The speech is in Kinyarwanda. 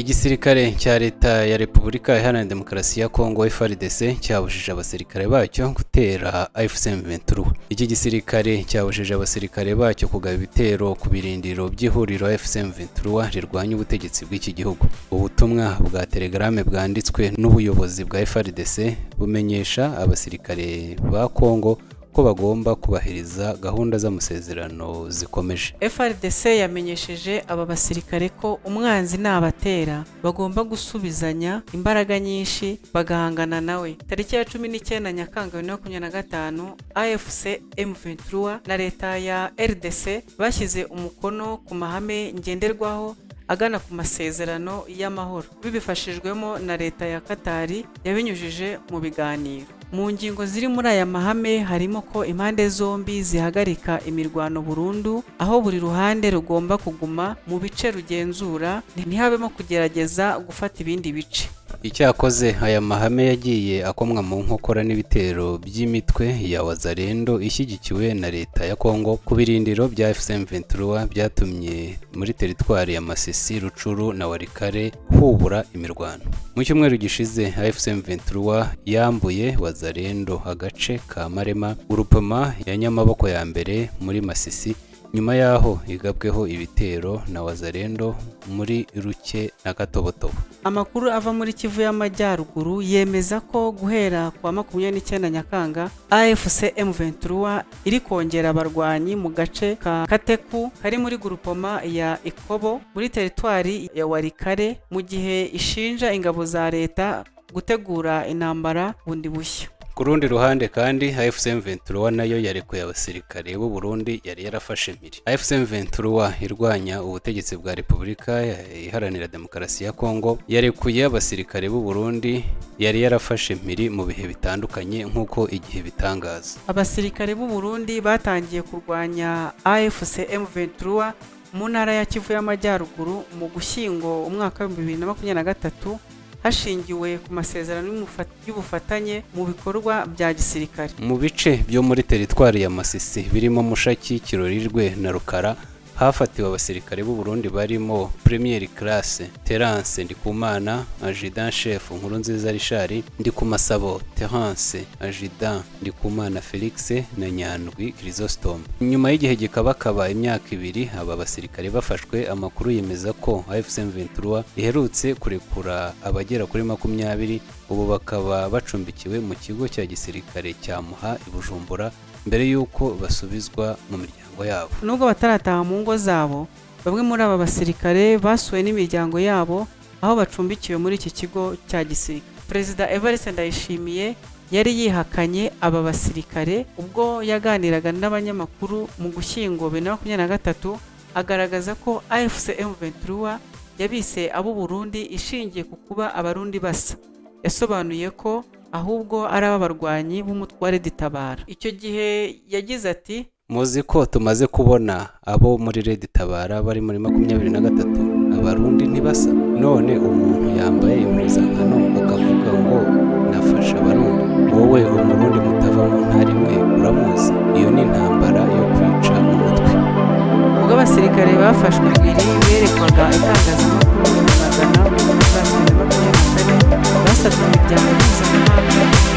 Igisirikare cya leta ya Repubulika Iharanira Demokarasi ya Kongo FARDC cyabujije abasirikare bacyo gutera AFC M23. Iki gisirikare cyabujije abasirikare bacyo kugaba ibitero ku birindiro by'ihuriro AFC M23 rirwanya ubutegetsi bw'iki gihugu. Ubutumwa bwa Telegram bwanditswe n'ubuyobozi bwa FARDC bumenyesha abasirikare ba Kongo ko bagomba kubahiriza gahunda z'amasezerano zikomeje. FARDC yamenyesheje aba basirikare ko umwanzi nabatera bagomba gusubizanya imbaraga nyinshi bagahangana nawe. Tariki ya 19 Nyakanga 2025 AFC M23 na leta ya RDC bashyize umukono ku mahame ngenderwaho agana ku masezerano y'amahoro, bibifashijwemo na leta ya Katari yabinyujije mu biganiro. Mu ngingo ziri muri aya mahame harimo ko impande zombi zihagarika imirwano burundu, aho buri ruhande rugomba kuguma mu bice rugenzura, ntihabemo kugerageza gufata ibindi bice. Icyakoze aya mahame yagiye akomwa mu nkokora n'ibitero by'imitwe ya Wazalendo ishyigikiwe na leta ya Kongo ku birindiro bya AFC M23 byatumye muri teritwari ya Masisi, Rucuru na Warikare hubura imirwano. Mu cyumweru gishize AFC M23 yambuye Wazalendo agace ka Marema, groupement ya Nyamaboko ya mbere muri Masisi, nyuma yaho igabweho ibitero na Wazalendo muri Ruke na Gatobotobo. Amakuru ava muri Kivu y'Amajyaruguru yemeza ko guhera kwa 29 Nyakanga AFC M23 iri kongera abarwanyi mu gace ka Kateku kari muri groupement ya Ikobo muri teritwari ya Warikare, mu gihe ishinja ingabo za leta gutegura intambara bundi bushya. Ku rundi ruhande kandi AFC M23 nayo yarekuye abasirikare b'u Burundi yari yarafashe mpiri. AFC M23 irwanya ubutegetsi bwa Repubulika Iharanira Demokarasi ya Kongo yarekuye abasirikare b'u Burundi yari yarafashe mpiri mu bihe bitandukanye nk'uko igihe bitangaza. Abasirikare b'u Burundi batangiye kurwanya AFC M23 mu ntara ya Kivu y'Amajyaruguru mu Gushyingo umwaka wa 2023 hashingiwe ku masezerano y'ubufatanye mu bikorwa bya gisirikare. Mu bice byo muri teritwari ya Masisi birimo Mushaki, Kirorirwe na Rukara hafatiwe abasirikare b'u Burundi barimo Premier Classe Terence Ndikumana, Adjudant Chef Nkurunziza Richard, Ndikumasabo Terence, Adjudant Ndikumana Felix na Nyandwi Chrysostome. Nyuma y'igihe gikabakaba imyaka ibiri aba basirikare bafashwe, amakuru yemeza ko AFC M23 iherutse kurekura abagera kuri 20, ubu bakaba bacumbikiwe mu kigo cya gisirikare cya Muha i Bujumbura mbere y'uko basubizwa mu miryango yabo. Nubwo batarataha mu ngo zabo, bamwe muri aba basirikare basuwe n'imiryango yabo aho bacumbikiwe muri iki kigo cya gisirikare. Perezida Evariste Ndayishimiye yari yihakanye aba basirikare ubwo yaganiraga n'abanyamakuru mu Gushyingo 2023, agaragaza ko AFC M23 yabise abo Burundi ishingiye ku kuba abarundi basa. Yasobanuye ko ahubwo ari abarwanyi b'umutware Ditabara. Icyo gihe yagize ati, muzi ko tumaze kubona abo muri Red Tabara bari muri 23, abarundi ntibasa. None umuntu yambaye impuzankano akavuga ngo nafasha abarundi, wowe umurundi mutava mu ntara imwe uramuzi? Iyo ni intambara yo kwica umutwe. Ubwo abasirikare bafashwe biri berekwaga itangazamakuru bagana mu basirikare basabye imiryango mpuzamahanga